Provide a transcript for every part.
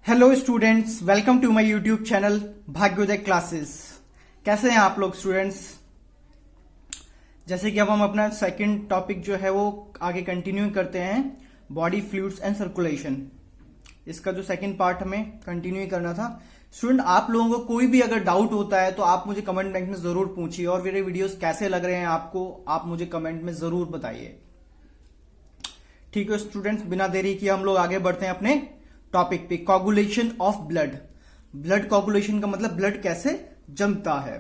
Hello students, welcome to my YouTube channel Bhagyoday classes. कैसे हैं आप लोग स्टूडेंट्स? जैसे कि अब हम अपना सेकंड टॉपिक जो है वो आगे कंटिन्यू करते हैं, बॉडी फ्लूइड्स एंड सर्कुलेशन। इसका जो सेकंड पार्ट हमें कंटिन्यू करना था। स्टूडेंट, आप लोगों को कोई भी अगर डाउट होता है तो आप मुझे कमेंट में जरूर पूछिए, और मेरे वीडियोस कैसे लग रहे हैं आपको आप मुझे कमेंट में जरूर बताइए। ठीक है स्टूडेंट्स, बिना देरी किए हम लोग आगे बढ़ते हैं अपने टॉपिक पे, coagulation of blood. Blood coagulation का मतलब ब्लड कैसे जमता है।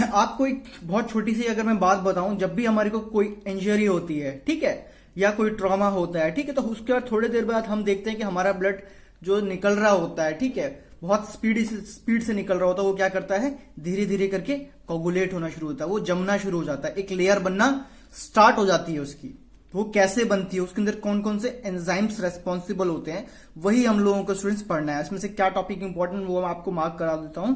आपको एक बहुत छोटी सी अगर मैं बात बताऊं, जब भी हमारे को कोई इंजरी होती है, ठीक है, या कोई ट्रॉमा होता है, ठीक है, तो उसके बाद थोड़ी देर बाद हम देखते हैं कि हमारा ब्लड जो निकल रहा होता है, ठीक है, बहुत स्पीड से निकल रहा होता है। वो क्या करता है, धीरे धीरे करके कोगुलेट होना शुरू होता है, वो जमना शुरू हो जाता है, एक लेयर बनना स्टार्ट हो जाती है उसकी। तो वो कैसे बनती है, उसके अंदर कौन कौन से एंजाइम्स रेस्पॉन्सिबल होते हैं, वही हम लोगों को स्टूडेंट्स पढ़ना है। इसमें से क्या टॉपिक इंपॉर्टेंट वो मैं आपको मार्क करा देता हूं।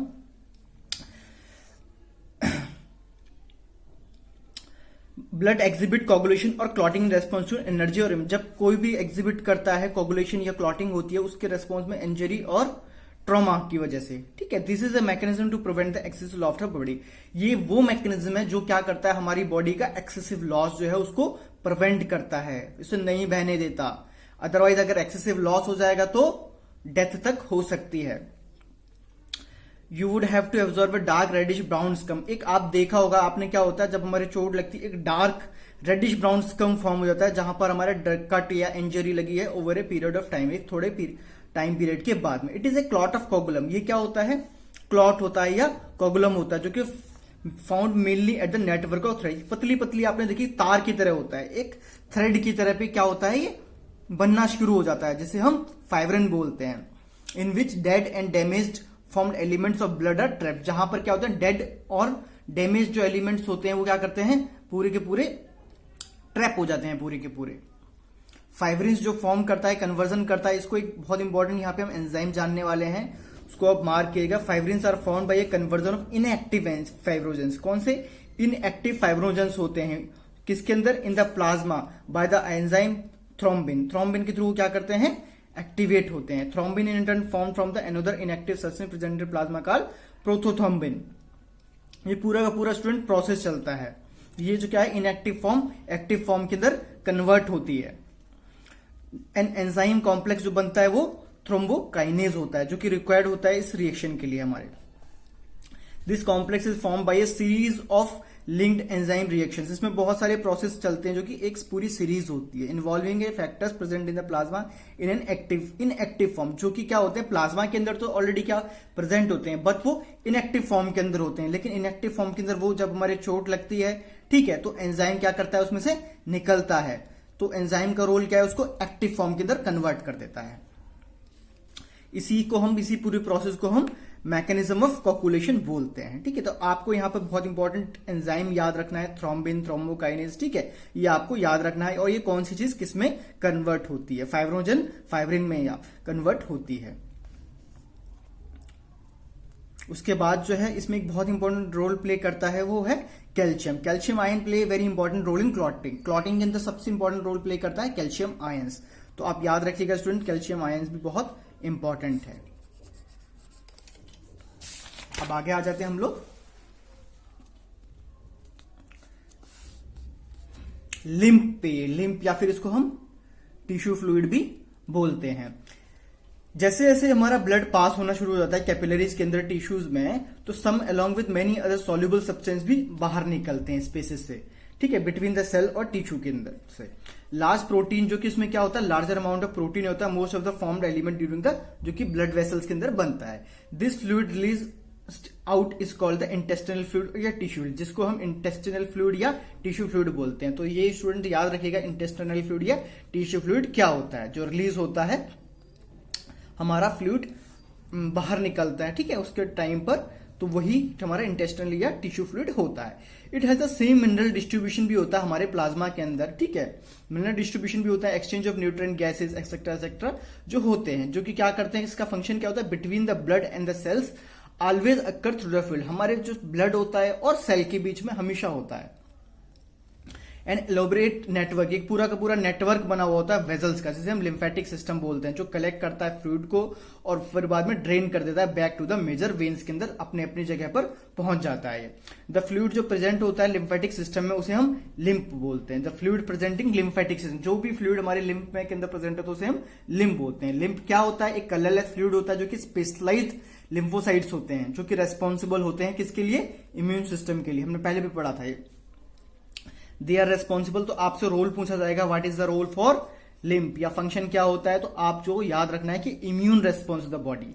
ब्लड एग्जिबिट कोगुलेशन और क्लॉटिंग रेस्पॉन्स टू एनर्जी, और जब कोई भी एग्जिबिट करता है कोगुलेशन या क्लॉटिंग होती है उसके रेस्पॉन्स में इंजरी और ट्रॉमा की वजह से, ठीक है। This is a mechanism to prevent the excessive loss of body. ये वो मैकेनिज्म है जो क्या करता है, हमारी बॉडी का एक्सेसिव लॉस जो है उसको प्रिवेंट करता है, इसे नहीं बहने देता। अदरवाइज अगर एक्सेसिव लॉस हो जाएगा तो डेथ तक हो सकती है। You would have to absorb dark reddish brown scum. एक आप देखा होगा आपने, क्या होता है जब हमारे चोट लगती है, एक dark reddish brown scum form हो जाता है जहां पर हमारे कट या इंजरी लगी है over a period of time, एक थोड़े टाइम पीरियड के बाद में। It is a clot of coagulum. ये क्या होता है, क्लॉट होता है या कोगुलम होता है, जो कि found mainly at the network of thread. पतली पतली आपने देखी तार की तरह होता है, एक थ्रेड की तरह पे क्या होता है, ये बनना शुरू हो जाता है, जिसे हम फाइब्रिन बोलते हैं। In which dead and damaged formed elements of blood are trap. जहां पर क्या होता है, डेड और डैमेज जो एलिमेंट्स होते हैं वो क्या करते हैं, पूरे के पूरे ट्रैप हो जाते हैं, पूरे के पूरे। फाइब्रिन्स जो फॉर्म करता है, कन्वर्जन करता है, इसको एक बहुत इंपॉर्टेंट यहाँ पे हम एंजाइम जानने वाले हैं, उसको आप मार्क किएगा। Fibrins are formed by a conversion of inactive fibrinogens. कौन से इनएक्टिव फाइब्रोजेंस होते हैं, किसके अंदर, in the plasma, by the enzyme thrombin. Thrombin के थ्रू क्या करते हैं, एक्टिवेट होते हैं। Thrombin in turn form from the another inactive substance present in plasma called prothrombin. ये पूरा का पूरा स्टूडेंट प्रोसेस चलता है। ये जो क्या है, इनएक्टिव फॉर्म एक्टिव फॉर्म के अंदर कन्वर्ट होती है। एन एंजाइम कॉम्प्लेक्स जो बनता है वो थ्रोम्बोकाइनेज होता है, जो कि रिक्वायर्ड होता है इस रिएक्शन के लिए हमारे। This complex is form by A series of linked enzyme reactions. इसमें बहुत सारे प्रोसेस चलते हैं जो कि एक पूरी सीरीज होती है, involving A factors present in the plasma in an inactive form. जो कि क्या होते हैं, प्लाज्मा के अंदर तो ऑलरेडी क्या प्रेजेंट होते हैं, बट वो इनएक्टिव फॉर्म के अंदर होते हैं। लेकिन इनएक्टिव फॉर्म के अंदर वो जब हमारे चोट लगती है, ठीक है, तो एंजाइम क्या करता है, उसमें से निकलता है। तो एंजाइम का रोल क्या है, उसको एक्टिव फॉर्म के अंदर कन्वर्ट कर देता है। इसी पूरी प्रोसेस को हम मैकेनिज्म ऑफ कोगुलेशन बोलते हैं, ठीक है। तो आपको यहाँ पर बहुत इंपॉर्टेंट एंजाइम याद रखना है, थ्रोम्बिन, थ्रोम्बोकाइनेज, ठीक है, ये आपको याद रखना है। और ये कौन सी चीज किस में कन्वर्ट होती है, फाइब्रोजन फाइब्रिन में या कन्वर्ट होती है। उसके बाद जो है इसमें एक बहुत इंपॉर्टेंट रोल प्ले करता है, वो है calcium. Calcium ion play very important role in clotting. Clotting के अंदर सबसे इंपॉर्टेंट रोल प्ले करता है कैल्शियम आयंस। तो आप याद रखिएगा स्टूडेंट, कैल्शियम आयंस भी बहुत इंपॉर्टेंट है। अब आगे आ जाते हैं हम लोग लिम्फ पे। लिम्फ या फिर इसको हम टिश्यू फ्लूइड भी बोलते हैं। जैसे जैसे हमारा ब्लड पास होना शुरू हो जाता है कैपिलरीज के अंदर, टिश्यूज में, तो some along with many other soluble substance भी बाहर निकलते हैं स्पेसेस से, ठीक है, बिटवीन द सेल और टिश्यू के अंदर से। लार्ज प्रोटीन, जो कि इसमें क्या होता है, लार्जर अमाउंट ऑफ प्रोटीन होता है, most of the formed element during the, जो कि ब्लड वेसल्स के अंदर बनता है। This fluid release out is called the intestinal fluid या टिश्यू, जिसको हम इंटेस्टिनल फ्लूइड या टिश्यू फ्लूइड बोलते हैं। तो ये स्टूडेंट याद रखिएगा, इंटेस्टिनल फ्लूइड या टिश्यू फ्लूइड क्या होता है, जो रिलीज होता है हमारा फ्लूइड बाहर निकलता है, ठीक है, उसके टाइम पर, तो वही हमारा इंटेस्टिनल या टिश्यू फ्लूइड होता है। It has the same mineral distribution भी होता है हमारे प्लाज्मा के अंदर, ठीक है, मिनरल डिस्ट्रीब्यूशन भी होता है, exchange of nutrient gases etcetera etcetera जो होते हैं, जो कि क्या करते हैं, इसका फंक्शन क्या होता है, between the blood and the cells always occur through the field. हमारे जो ब्लड होता है और सेल के बीच में हमेशा होता है। एन एलोबरेट नेटवर्क, एक पूरा का पूरा नेटवर्क बना हुआ होता है वेजल्स का, जिसे हम लिम्फेटिक सिस्टम बोलते हैं, जो कलेक्ट करता है फ्लूइड को और फिर बाद में ड्रेन कर देता है back to the major veins के अंदर, अपने अपनी जगह पर पहुंच जाता है। द फ्लूइड जो प्रेजेंट होता है लिम्फेटिक सिस्टम में उसे हम लिम्फ बोलते हैं। The fluid presenting lymphatic system, जो भी फ्लूइड हमारे लिम्फ में के अंदर प्रेजेंट है तो उसे हम लिम्फ बोलते हैं। लिम्फ क्या होता है? एक कलरलेस फ्लूइड होता है जो कि स्पेशलाइज्ड लिम्फोसाइट्स होते हैं, जो कि रेस्पॉन्सिबल होते हैं किसके लिए? इम्यून सिस्टम के लिए। हमने पहले भी पढ़ा था ये। दे आर रेस्पॉन्सिबल, तो आपसे रोल पूछा जाएगा what is the role for lymph, या फंक्शन क्या होता है, तो आप जो याद रखना है कि immune response of the body.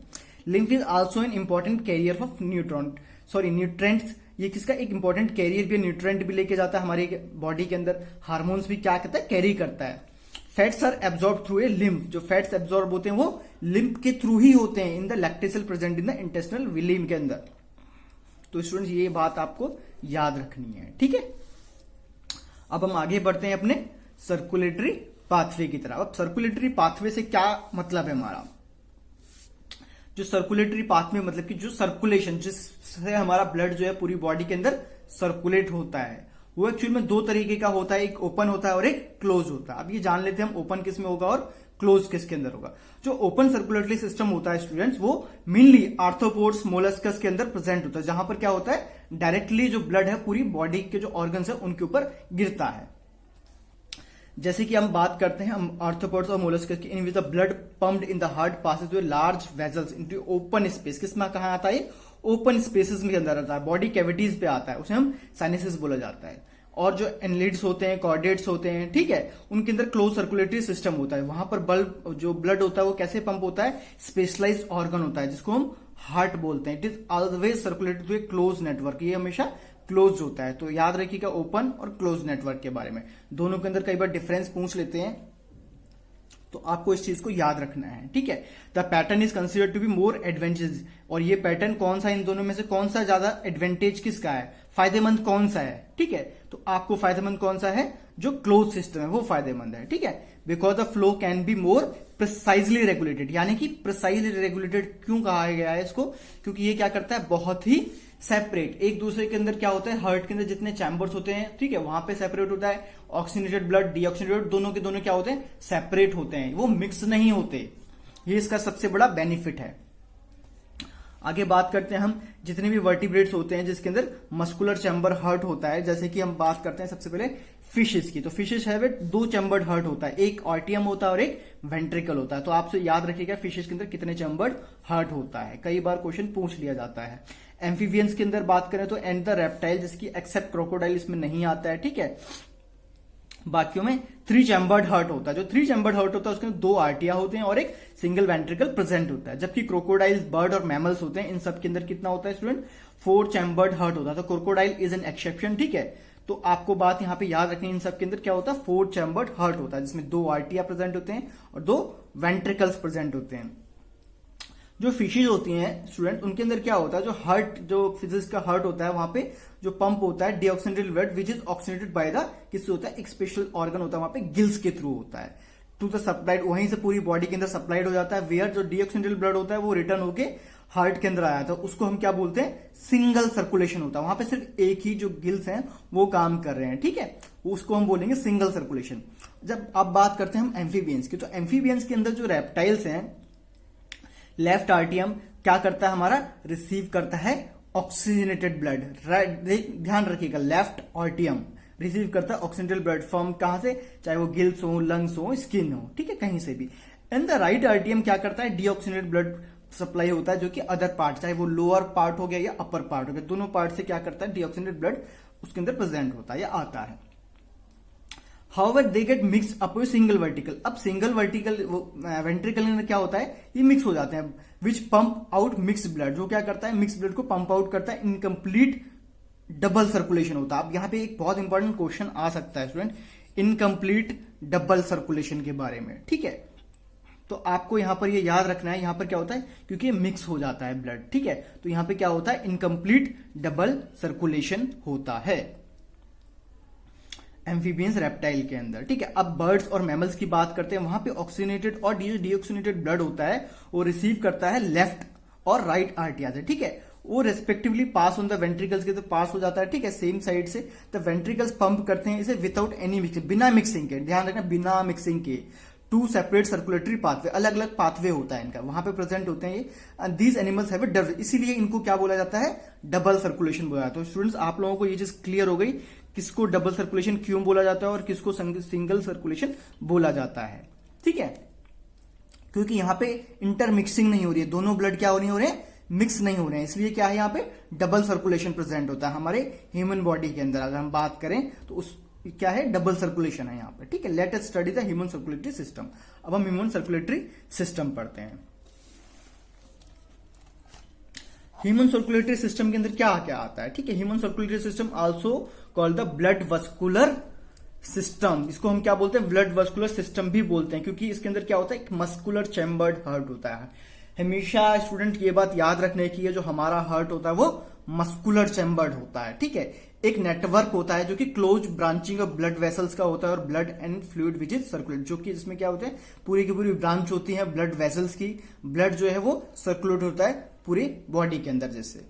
Lymph is also an important carrier of nutrients, ये किसका एक इंपॉर्टेंट कैरियर भी, न्यूट्रेंट भी लेके जाता है हमारी बॉडी के अंदर, हार्मोन्स भी क्या करता है? कैरी करता है। Fats are absorb through a lymph, जो फैट्स एब्जॉर्ब होते हैं वो लिम्फ के थ्रू ही होते हैं in the lactic cell present in the intestinal villi के अंदर। तो स्टूडेंट्स ये बात आपको याद रखनी है, ठीक है। अब हम आगे बढ़ते हैं अपने सर्कुलेटरी पाथवे की तरफ। अब सर्कुलेटरी पाथवे से क्या मतलब है हमारा? जो सर्कुलेटरी पाथवे मतलब कि जो सर्कुलेशन, जिससे हमारा ब्लड जो है पूरी बॉडी के अंदर सर्कुलेट होता है, वो एक्चुअली में दो तरीके का होता है, एक ओपन होता है और एक क्लोज होता है। अब ये जान लेते हैं हम ओपन किस में होगा और क्लोज किसके अंदर होगा। जो ओपन सर्कुलेटरी सिस्टम होता है स्टूडेंट्स, वो मेनली आर्थ्रोपोड्स मोलस्कस के अंदर प्रेजेंट होता है, जहां पर क्या होता है? डायरेक्टली जो ब्लड है पूरी बॉडी के जो ऑर्गन्स है उनके ऊपर गिरता है। जैसे कि हम बात करते हैं हम आर्थ्रोपोड्स और मोलस्कस की, in which the blood pumped in the heart passes through large vessels into open space. किसमें कहा आता है? ओपन स्पेसेस में अंदर आता है, बॉडी कैविटीज पे आता है, उसे हम साइनसेस बोला जाता है। और जो एनलिड्स होते हैं, कॉर्डेट्स होते हैं, ठीक है, उनके अंदर क्लोज सर्कुलेटरी सिस्टम होता है। वहां पर जो ब्लड होता है वो कैसे पंप होता है? स्पेशलाइज्ड ऑर्गन होता है जिसको हम हार्ट बोलते हैं। It is always circulated through a close network, ये हमेशा क्लोज होता है। तो याद रखिएगा ओपन और क्लोज नेटवर्क के बारे में, दोनों के अंदर कई बार डिफरेंस पूछ लेते हैं, तो आपको इस चीज को याद रखना है, ठीक है। The pattern is considered to be more advantage, और ये पैटर्न कौन सा, इन दोनों में से कौन सा ज्यादा एडवांटेज किसका है, फायदेमंद कौन सा है, ठीक है। तो आपको फायदेमंद कौन सा है? जो क्लोज सिस्टम है वो फायदेमंद है, ठीक है। Because the flow can be more precisely regulated, यानी कि प्रिसाइजली रेगुलेटेड क्यों कहा गया है इसको? क्योंकि ये क्या करता है? बहुत ही सेपरेट, एक दूसरे के अंदर क्या होता है? हार्ट के अंदर जितने चैम्बर्स होते हैं, ठीक है, वहां पे सेपरेट होता है। ऑक्सीजनेटेड ब्लड, डीऑक्सीजनेटेड, दोनों के दोनों क्या होते हैं? सेपरेट होते हैं, वो मिक्स नहीं होते। ये इसका सबसे बड़ा बेनिफिट है। आगे बात करते हैं हम जितने भी वर्टिब्रेट्स होते हैं जिसके अंदर मस्कुलर चैम्बर हार्ट होता है, जैसे कि हम बात करते हैं सबसे पहले फिशेस की। तो फिशेस है वे दो चैम्बर्ड हार्ट होता है, एक आर्टियम होता है और एक वेंट्रिकल होता है। तो आपसे याद रखिएगा फिशेस के अंदर कितने चैम्बर्ड हार्ट होता है, कई बार क्वेश्चन पूछ लिया जाता है। एम्फीबियंस के अंदर बात करें तो एंड द रेप्टाइल, जिसकी एक्सेप्ट क्रोकोडाइल इसमें नहीं आता है, ठीक है। बाकियों में 3 चैम्बर्ड हार्ट होता है। जो 3 चैम्बर्ड हार्ट होता है उसके अंदर 2 आर्टिया होते हैं और एक सिंगल वेंट्रिकल प्रेजेंट होता है। जबकि क्रोकोडाइल, बर्ड और मैमल्स होते हैं, इन सब के अंदर कितना होता है स्टूडेंट? 4 चैम्बर्ड हार्ट होता है। तो क्रोकोडाइल इज एन एक्सेप्शन, ठीक है। तो आपको बात यहां पे याद रखनी है, इन सब के अंदर क्या होता है? 4 चैम्बर्ड हार्ट होता है, जिसमें 2 आर्टिया प्रेजेंट होते हैं और 2 वेंट्रिकल्स प्रेजेंट होते हैं। जो फिशेज होती हैं स्टूडेंट, उनके अंदर क्या होता है? जो हार्ट, जो फिजिक्स का हार्ट होता है, वहां पे जो पंप होता है deoxygenated blood which is oxygenated by the, किससे होता है? एक स्पेशल ऑर्गन होता है वहां पे, गिल्स के थ्रू होता है, टू द सप्लाइड, वहीं से पूरी बॉडी के अंदर सप्लाइड हो जाता है। वेयर जो डीऑक्सीजनेटेड ब्लड होता है वो रिटर्न होके हार्ट के अंदर आया था, उसको हम क्या बोलते हैं? सिंगल सर्कुलेशन होता है। वहां पे सिर्फ एक ही जो गिल्स हैं वो काम कर रहे हैं, ठीक है, उसको हम बोलेंगे सिंगल सर्कुलेशन। जब आप बात करते हैं हम एम्फीबियंस की, तो एम्फीबियंस के अंदर जो रेप्टाइल्स हैं, लेफ्ट आर्टियम क्या करता है हमारा? रिसीव करता है ऑक्सीजनेटेड ब्लड। ध्यान रखिएगा, लेफ्ट आर्टियम रिसीव करता है ऑक्सीजनेटेड ब्लड फ्रॉम कहां से? चाहे वो गिल्स हो, लंग्स हो, स्किन हो, ठीक है, कहीं से भी। एंड द राइट आर्टियम क्या करता है? डीऑक्सीजनेटेड ब्लड सप्लाई होता है, जो कि अदर पार्ट, चाहे वो लोअर पार्ट हो गया या अपर पार्ट हो गया, दोनों पार्ट से क्या करता है? डीऑक्सीजनेटेड ब्लड उसके अंदर प्रेजेंट होता है या आता है। However, they get mixed up with single vertical. अब सिंगल वर्टिकल वेंट्रिकल में क्या होता है? ये मिक्स हो जाते हैं, विच पंप आउट मिक्स ब्लड, जो क्या करता है? मिक्स ब्लड को पंप आउट करता है। इनकम्प्लीट डबल सर्कुलेशन होता है। अब यहाँ पे एक बहुत इंपॉर्टेंट क्वेश्चन आ सकता है स्टूडेंट, इनकम्प्लीट डबल सर्कुलेशन के बारे में, ठीक है। तो आपको यहां पर ये याद रखना है, यहां पर क्या होता है? क्योंकि मिक्स हो जाता है ब्लड, ठीक है, तो यहां पे क्या होता है? इनकम्प्लीट डबल सर्कुलेशन होता है एम्फीबियंस रेप्टाइल के अंदर, ठीक है। अब बर्ड्स और मैमल्स की बात करते हैं, वहां पे ऑक्सीजनेटेड और डीऑक्सीजनेटेड ब्लड होता है, वो रिसीव करता है लेफ्ट और राइट आर्टिया से, ठीक है। वो respectively pass on the ventricles के, तो पास हो जाता है, ठीक है, सेम साइड से। द वेंट्रिकल्स पंप करते हैं इसे विदाउट एनी मिक्सिंग, बिना मिक्सिंग के, ध्यान रखना बिना मिक्सिंग के। टू सेपरेट सर्कुलेटरी पाथवे, अलग अलग पाथवे होता है इनका, वहां पे प्रेजेंट होते हैं ये। And these animals have double, इसीलिए इनको क्या बोला जाता है, डबल सर्कुलेशन बोला जाता है। तो स्टूडेंट्स आप लोगों को ये चीज क्लियर हो गई, किसको डबल सर्कुलेशन क्यों बोला जाता है और किसको सिंगल सर्कुलेशन बोला जाता है, ठीक है। क्योंकि यहाँ पे इंटरमिक्सिंग नहीं हो रही है, दोनों ब्लड क्या नहीं हो रहे हैं, मिक्स नहीं हो रहे हैं, इसलिए क्या है यहाँ पे डबल सर्कुलेशन प्रेजेंट होता है हमारे ह्यूमन बॉडी के अंदर। अगर हम बात करें तो उस क्या है, डबल सर्कुलेशन है यहाँ पे, ठीक है। Let us study the human circulatory system. अब हम ह्यूमन सर्कुलेटरी सिस्टम पढ़ते हैं। ह्यूमन सर्कुलेटरी सिस्टम के अंदर क्या क्या आता है, ठीक है। Human circulatory system also called the blood vascular system, इसको हम क्या बोलते हैं, ब्लड वस्कुलर सिस्टम भी बोलते हैं, क्योंकि इसके अंदर क्या होता है, एक मस्कुलर चैम्बर्ड हार्ट होता है। हमेशा स्टूडेंट ये बात याद रखने की है, जो हमारा हार्ट होता है वो मस्कुलर चैम्बर्ड होता है, ठीक है। एक नेटवर्क होता है जो कि close branching of blood vessels का होता है, और blood and fluid which is circulate, जो कि इसमें क्या होता है, पूरी की पूरी ब्रांच होती है ब्लड वेसल्स की, ब्लड जो है वो सर्कुलेट होता है पूरी बॉडी के अंदर। जैसे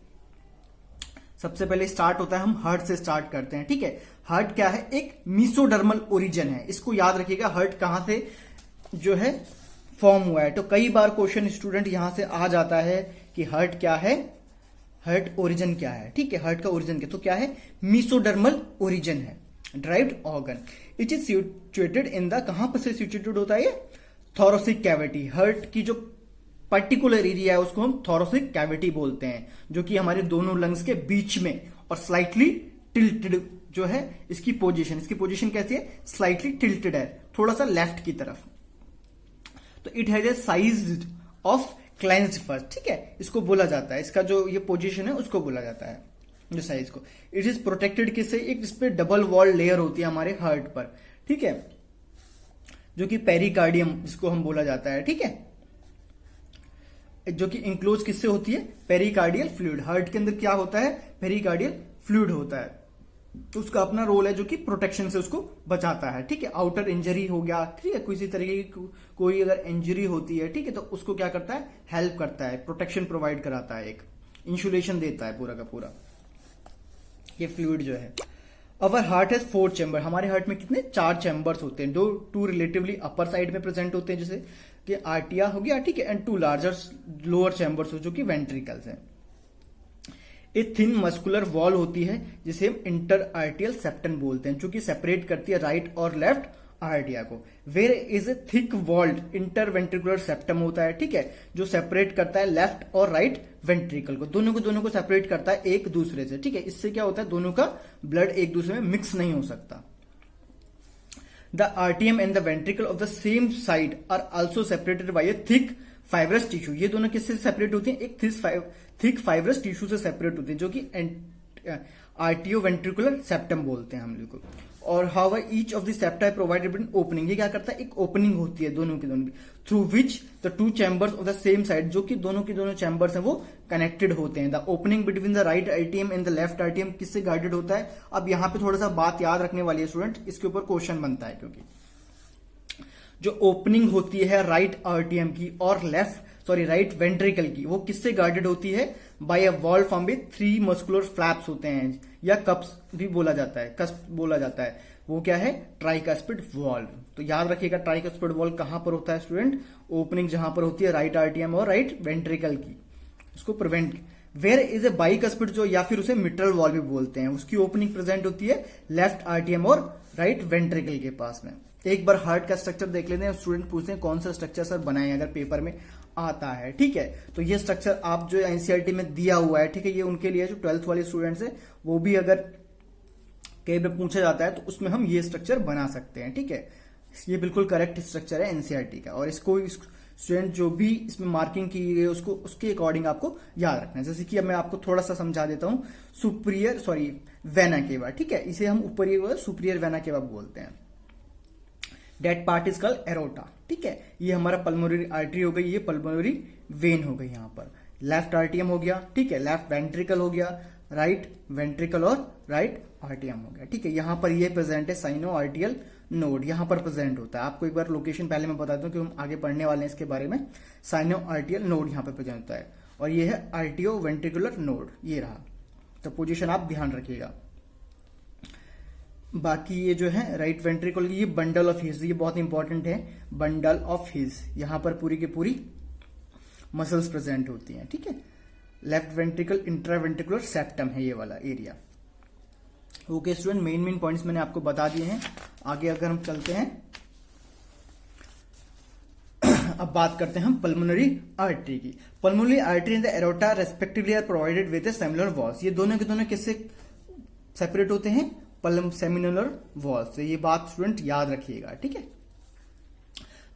सबसे पहले स्टार्ट होता है, हम हार्ट से स्टार्ट करते हैं, ठीक है। हार्ट क्या है, एक मीसोडर्मल ओरिजिन है, इसको याद रखिएगा, हार्ट कहां से जो है फॉर्म हुआ है। तो कई बार क्वेश्चन स्टूडेंट यहां से आ जाता है कि हार्ट क्या है, हार्ट ओरिजिन क्या है, ठीक है। हार्ट का ओरिजिन क्या, तो क्या है, मीसोडर्मल ओरिजिन है, derived organ. It is situated in the, कहां पर से सिचुएटेड होता है ये, थोरेसिक कैविटी। हार्ट की जो पर्टिकुलर एरिया है उसको हम थोरेसिक कैविटी बोलते हैं, जो कि हमारे दोनों लंग्स के बीच में, और स्लाइटली टिल्टेड जो है इसकी पोजीशन कैसी है, स्लाइटली टिल्टेड है, थोड़ा सा लेफ्ट की तरफ। तो it has a size of cleansed first, ठीक है, इसको बोला जाता है, इसका जो ये पोजीशन है उसको बोला जाता है, जो साइज को। इट इज प्रोटेक्टेड किससे, एक इस पे डबल वॉल लेयर होती है हमारे हार्ट पर, ठीक है, जो कि पेरिकार्डियम जिसको हम बोला जाता है, ठीक है, जो कि इंक्लोज किससे होती है, पेरिकार्डियल फ्लूइड। हार्ट के अंदर क्या होता है, पेरिकार्डियल फ्लूइड होता है, तो उसका अपना रोल है जो कि प्रोटेक्शन से उसको बचाता है, ठीक है। आउटर इंजरी हो गया, ठीक है, किसी तरीके की कोई अगर इंजरी होती है, ठीक है, तो उसको क्या करता है, हेल्प करता है, प्रोटेक्शन प्रोवाइड कराता है, एक इंसुलेशन देता है पूरा का पूरा ये फ्लूइड जो है। अवर हार्ट हैज 4 चैम्बर, हमारे हार्ट में कितने, 4 चैम्बर्स होते हैं, जो 2 रिलेटिवली अपर साइड में प्रेजेंट होते हैं, जैसे कि आर्टिया हो गया, ठीक है, एंड 2 लार्जर लोअर चैम्बर्स जो कि वेंट्रिकल्स हैं। एक थिन मस्कुलर वॉल होती है जिसे हम इंटर आर्टियल सेप्टम बोलते हैं, जो कि सेपरेट करती है राइट और लेफ्ट आर्टिया को। Where is a thick walled interventricular septum होता है, ठीक है, जो सेपरेट करता है लेफ्ट और राइट वेंट्रिकल को, दोनों को सेपरेट करता है एक दूसरे से, ठीक है। इससे क्या होता है, दोनों का ब्लड एक दूसरे में मिक्स नहीं हो सकता। द आर्टियम and the ventricle of the same side are also separated by a thick fibrous tissue, ये दोनों किससे सेपरेट होती हैं, एक थिक फाइब्रस टिश्यू से सेपरेट होती है, जो कि आर्टियो वेंट्रिकुलर सेप्टम बोलते हैं हम लोग को। और how each of the septa provided an opening, ये क्या करता है, एक ओपनिंग होती है दोनों की, through which the 2 chambers of the same side, जो कि दोनों की दोनों चैम्बर्स हैं वो कनेक्टेड होते हैं। The opening between the right आर्टियम and the left आर्टियम किससे गार्डेड होता है। अब यहाँ पे थोड़ा सा बात याद रखने वाली है स्टूडेंट, इसके ऊपर क्वेश्चन बनता है, क्योंकि जो ओपनिंग होती है राइट आर्टियम की और राइट वेंट्रिकल की, वो किससे गार्डेड होती है, by a wall form with 3 muscular flaps होते हैं, या कप्स भी बोला जाता है, कस्प बोला जाता है, वो क्या है, ट्राइकस्पिड वॉल्व। तो याद रखिएगा ट्राइकस्पिड वॉल्व कहां पर होता है स्टूडेंट, ओपनिंग जहां पर होती है राइट आर्टियम और राइट वेंट्रिकल की, उसको prevent. Where is a bicuspid, जो या फिर उसे मिट्रल वॉल्व भी बोलते हैं, उसकी ओपनिंग प्रेजेंट होती है लेफ्ट आर्टियम और राइट वेंट्रिकल के पास में। एक बार हार्ट का स्ट्रक्चर देख लेते हैं, स्टूडेंट पूछते हैं कौन सा स्ट्रक्चर सर बनाए, अगर पेपर में आता है, ठीक है। तो ये स्ट्रक्चर आप जो एनसीईआरटी में दिया हुआ है, ठीक है, ये उनके लिए जो 12th वाले स्टूडेंट्स है, वो भी अगर कई बार पूछा जाता है तो उसमें हम ये स्ट्रक्चर बना सकते हैं, ठीक है। ये बिल्कुल करेक्ट स्ट्रक्चर है एनसीईआरटी का, और इसको स्टूडेंट जो भी इसमें मार्किंग की गई है उसको उसके अकॉर्डिंग आपको याद रखना है। जैसे कि अब मैं आपको थोड़ा सा समझा देता हूं, वेना केवा, ठीक है, इसे हम ऊपरी सुपीरियर वेना केवा बोलते हैं। That part is called aorta, ठीक है, ये हमारा पल्मोनरी आर्टरी हो गई, ये पल्मोनरी वेन हो गई, यहाँ पर लेफ्ट आर्टियम हो गया, ठीक है, लेफ्ट वेंट्रिकल हो गया, राइट वेंट्रिकल और राइट आर्टियम हो गया, ठीक है। यहाँ पर ये प्रेजेंट है साइनो आर्टियल नोड, यहाँ पर प्रेजेंट होता है। आपको एक बार लोकेशन पहले मैं बता दूं कि हम आगे पढ़ने वाले हैं इसके बारे में। साइनो आर्टियल नोड यहाँ पर प्रेजेंट होता है, और ये है आर्टियो वेंट्रिकुलर नोड, ये रहा। तो पोजीशन आप ध्यान रखिएगा। बाकी ये जो है राइट वेंट्रिकल, ये बंडल ऑफ हिज, ये बहुत इंपॉर्टेंट है, बंडल ऑफ हिज, यहां पर पूरी की पूरी मसल्स प्रेजेंट होती हैं, ठीक है। लेफ्ट वेंट्रिकल इंट्रावेंट्रिकुलर सेप्टम है ये वाला area. Okay student, main points मैंने आपको बता दिए हैं। आगे अगर हम चलते हैं, अब बात करते हैं हम पल्मोनरी आर्टरी की। Pulmonary artery and the aorta respectively are provided with seminal walls. ये दोनों के दोनों किससे सेपरेट होते हैं? सेमिनल वॉल्स से। ये बात स्टूडेंट याद रखिएगा, ठीक है।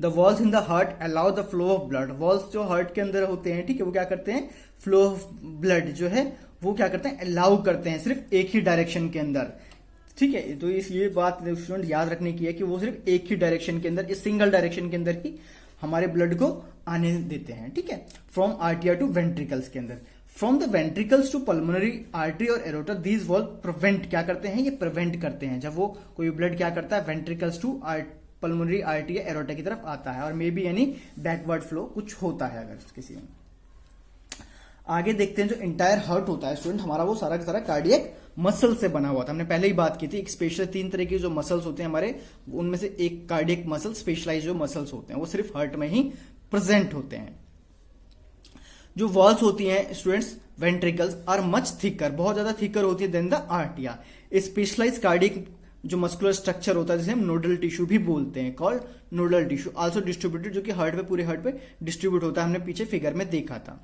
The walls in the heart allow the flow of blood. Walls जो हार्ट के अंदर होते हैं, ठीक है, वो क्या करते हैं? फ्लो ऑफ ब्लड जो है वो क्या करते हैं? अलाउ करते हैं सिर्फ एक ही डायरेक्शन के अंदर, ठीक है। तो ये बात स्टूडेंट याद रखने की है कि वो सिर्फ एक ही डायरेक्शन के अंदर, इस सिंगल डायरेक्शन के अंदर ही हमारे ब्लड को आने देते हैं, ठीक है। फ्रॉम आर्टिया टू वेंट्रिकल्स के अंदर, from the ventricles to pulmonary artery और एरोटा, दीज वॉल्व प्रिवेंट, क्या करते हैं? ये प्रिवेंट करते हैं जब वो कोई ब्लड क्या करता है? वेंट्रिकल्स टू पल्मोनरी आर्टरी या एरोटा की तरफ आता है, और मे बी यानी बैकवर्ड फ्लो कुछ होता है अगर किसी में। आगे देखते हैं, जो इंटायर हार्ट होता है स्टूडेंट हमारा, वो सारा का सारा कार्डियक मसल से बना हुआ था। हमने पहले ही बात की थी, एक स्पेशल 3 तरह के जो मसल्स होते हैं हमारे, उनमें से एक कार्डियक मसल, स्पेशलाइज जो मसल्स होते हैं वो सिर्फ हार्ट में ही प्रेजेंट होते हैं। जो वॉल्स होती हैं students, ventricles are much thicker, बहुत ज्यादा थिकर होती है देन द आर्टिया। स्पेशलाइज कार्डियक जो मस्कुलर स्ट्रक्चर होता है जिसे हम नोडल टिश्यू भी बोलते हैं, called nodal tissue, also distributed, जो कि हार्ट पे, पूरे हार्ट पे डिस्ट्रीब्यूट होता है, हमने पीछे फिगर में देखा था।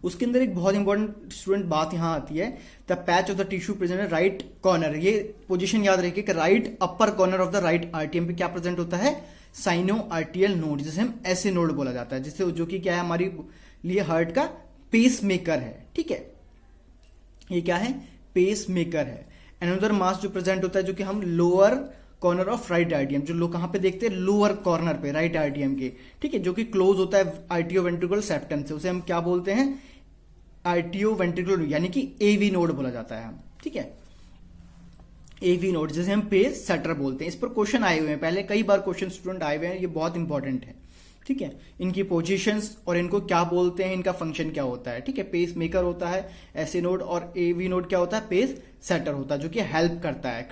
उसके अंदर एक बहुत इंपॉर्टेंट स्टूडेंट बात यहां आती है, the patch of the tissue present right corner. ये पोजीशन याद रखिए कि right upper corner of the right आर्टियम पे क्या प्रेजेंट होता है? साइनो आर्टियल नोड, जिसे हम ऐसे नोड बोला जाता है, जिससे जो कि क्या है हमारी लिए हार्ट का पेस मेकर है, ठीक है। ये क्या है? पेस मेकर है। अनदर मास जो प्रेजेंट होता है, जो कि हम लोअर कॉर्नर ऑफ राइट आर्टियम, जो लोग कहां पे देखते हैं? लोअर कॉर्नर पे राइट आर्टियम के, ठीक है, जो कि क्लोज होता है आर्टियो वेंट्रिकुलर सेप्टम से, उसे हम क्या बोलते हैं? आर्टियो वेंट्रिकुलर, यानी कि एवी नोड बोला जाता है, ठीक है, एवी नोड, जिसे हम पेस सेटर बोलते हैं। इस पर क्वेश्चन आए हुए हैं, पहले कई बार क्वेश्चन स्टूडेंट आए हुए हैं, ये बहुत इंपॉर्टेंट है, ठीक है। इनकी पोजीशंस और इनको क्या बोलते हैं, इनका फंक्शन क्या होता है, ठीक है। पेस मेकर होता है ऐसे नोड, और एवी नोड क्या होता है? पेस सेटर होता है, जो कि हेल्प करता है